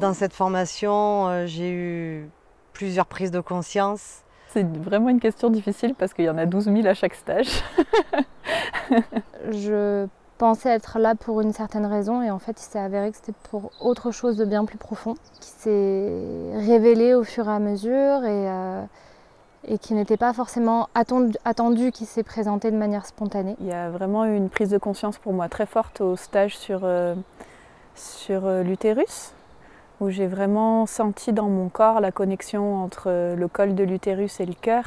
Dans cette formation, j'ai eu plusieurs prises de conscience. C'est vraiment une question difficile parce qu'il y en a 12 000 à chaque stage. Je pensais être là pour une certaine raison et en fait il s'est avéré que c'était pour autre chose de bien plus profond qui s'est révélé au fur et à mesure et qui n'était pas forcément attendu, qui s'est présenté de manière spontanée. Il y a vraiment eu une prise de conscience pour moi très forte au stage sur l'utérus, où j'ai vraiment senti dans mon corps la connexion entre le col de l'utérus et le cœur.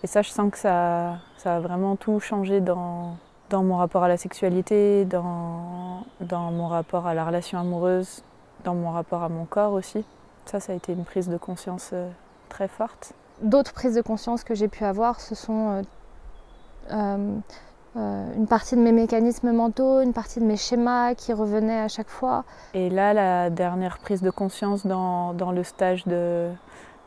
Et ça, je sens que ça a vraiment tout changé dans mon rapport à la sexualité, dans mon rapport à la relation amoureuse, dans mon rapport à mon corps aussi. Ça a été une prise de conscience très forte. D'autres prises de conscience que j'ai pu avoir, ce sont une partie de mes mécanismes mentaux, une partie de mes schémas qui revenaient à chaque fois. Et là, la dernière prise de conscience dans le stage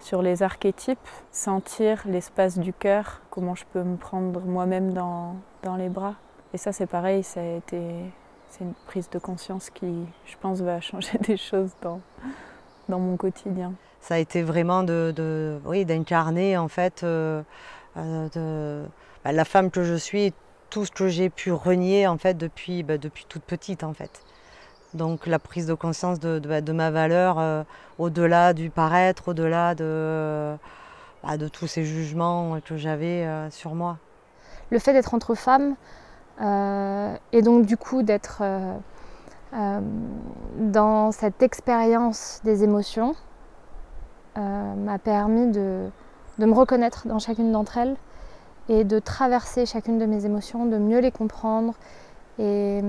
sur les archétypes, sentir l'espace du cœur, comment je peux me prendre moi-même dans les bras. Et ça, c'est pareil, c'est une prise de conscience qui, je pense, va changer des choses dans mon quotidien. Ça a été vraiment d'incarner en fait la femme que je suis, tout ce que j'ai pu renier en fait depuis toute petite en fait. Donc la prise de conscience de ma valeur au-delà du paraître, au-delà de tous ces jugements que j'avais sur moi. Le fait d'être entre femmes et donc du coup d'être dans cette expérience des émotions m'a permis de me reconnaître dans chacune d'entre elles et de traverser chacune de mes émotions, de mieux les comprendre et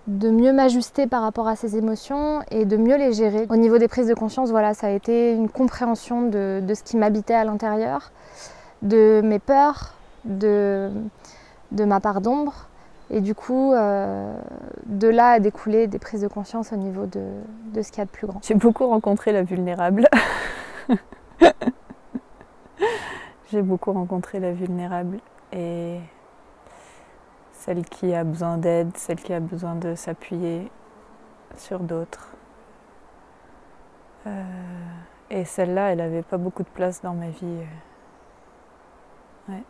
de mieux m'ajuster par rapport à ces émotions et de mieux les gérer. Au niveau des prises de conscience, voilà, ça a été une compréhension de ce qui m'habitait à l'intérieur, de mes peurs, de ma part d'ombre. Et du coup, de là a découlé des prises de conscience au niveau de ce qu'il y a de plus grand. J'ai beaucoup rencontré la vulnérable. J'ai beaucoup rencontré la vulnérable et celle qui a besoin d'aide, celle qui a besoin de s'appuyer sur d'autres. Et celle-là, elle n'avait pas beaucoup de place dans ma vie. Ouais.